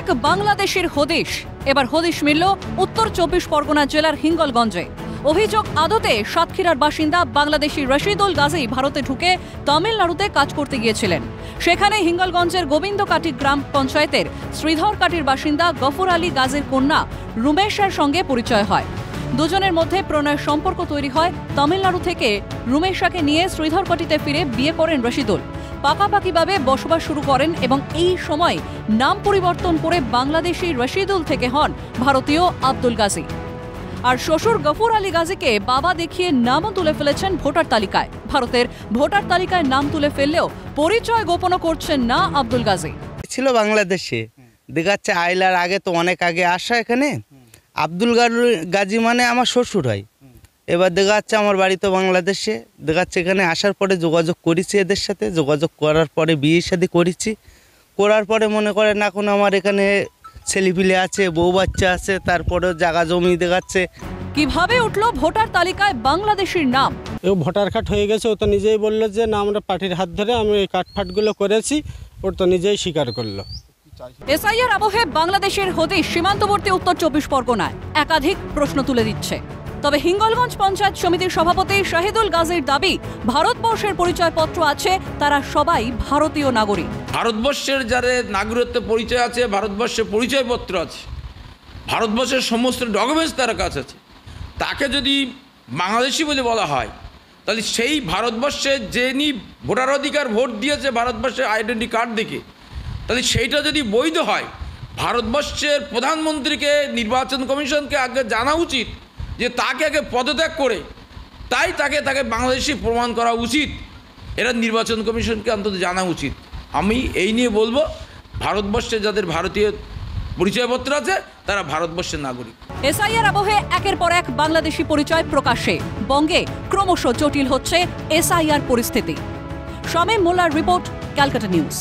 এক বাংলাদেশের হদিশ। এবার হদিশ মিলল উত্তর 24 পরগনা জেলার হিঙ্গলগঞ্জে। অভিযোগ আদতে সাতক্ষীরার বাসিন্দা বাংলাদেশি রশিদুল গাজী ভারতে ঢুকে তামিলনাড়ুতে কাজ করতে গিয়েছিলেন। সেখানে হিঙ্গলগঞ্জের গোবিন্দকাটি গ্রাম পঞ্চায়েতের শ্রীধর কাটির বাসিন্দা গফর আলী গাজীর কন্যা রুমেশার সঙ্গে পরিচয় হয়। দুজনের মধ্যে প্রণয়ের সম্পর্ক তৈরি হয়। তামিলনাড়ু থেকে রুমেশাকে নিয়ে শ্রীধরকাটিতে ফিরে বিয়ে করেন রশিদুল। পাকাপাকিভাবে বসবাস শুরু করেন এবং এই সময় নাম পরিবর্তন করে বাংলাদেশি রশিদুল থেকে হন ভারতীয় আব্দুল গাজী। আর শ্বশুর গফর আলী গাজীকে বাবা দেখিয়ে নামও তুলে ফেলেছেন ভোটার তালিকায়। ভারতের ভোটার তালিকায় নাম তুলে ফেললেও পরিচয় গোপনও করছেন না আব্দুল গাজী। ছিল বাংলাদেশে, দেখাচ্ছে আইলার আগে তো অনেক আগে আসা এখানে। আব্দুল গাজী মানে আমার শ্বশুর হয়। এবার দেখা যাচ্ছে আমার বাড়ি তো বাংলাদেশে, দেখাচ্ছে এখানে আসার পরে যোগাযোগ করেছি এদের সাথে। যোগাযোগ করার পরে বিয়ে শাদী করেছি। করার পরে মনে করেন এখন আমার এখানে ছেলেপিলে আছে, বউ বাচ্চা আছে, তারপরে জায়গা জমি দেখাচ্ছে। কিভাবে উঠলো ভোটার তালিকায় বাংলাদেশের নাম? ও ভোটার কার্ড হয়ে গেছে, ও তো নিজেই বললো যে না আমরা পার্টির হাত ধরে আমি এই কার্ডফাটগুলো করেছি, ওর তো নিজেই স্বীকার করলো। এসআইআর আবহে বাংলাদেশের হদিশ সীমান্তবর্তী উত্তর 24 পরগনায় একাধিক প্রশ্ন তুলে দিচ্ছে। তবে হিঙ্গলগঞ্জ পঞ্চায়েত সমিতির সভাপতি শাহিদুল গাজীর দাবি, ভারতবর্ষের পরিচয়পত্র আছে, তারা সবাই ভারতীয় নাগরিক। ভারতবর্ষের যাদের নাগরিকত্ব পরিচয় আছে, ভারতবর্ষের পরিচয়পত্র আছে, ভারতবর্ষের সমস্ত ডকুমেন্টস তার কাছে আছে, তাকে যদি বাংলাদেশি বলে বলা হয়, তাহলে সেই ভারতবর্ষের যিনি ভোটার অধিকার ভোট দিয়েছে ভারতবর্ষের আইডেন্টি কার্ড দেখে, তাহলে সেইটা যদি বৈধ হয়, ভারতবর্ষের প্রধানমন্ত্রীকে নির্বাচন কমিশনকে আগে জানা উচিত যে তাকে আগে পদত্যাগ করে তাকে বাংলাদেশি প্রমাণ করা উচিত। এরা নির্বাচন কমিশনকে অন্তত জানা উচিত। আমি এই নিয়ে বলবো, ভারতবর্ষে যাদের ভারতীয় পরিচয়পত্র আছে তারা ভারতবর্ষের নাগরিক। এসআইআর আবহে একের পর এক বাংলাদেশি পরিচয় প্রকাশ্যে। বঙ্গে ক্রমশ জটিল হচ্ছে এসআইআর পরিস্থিতি। শামীম মোল্লার রিপোর্ট, ক্যালকাটা নিউজ।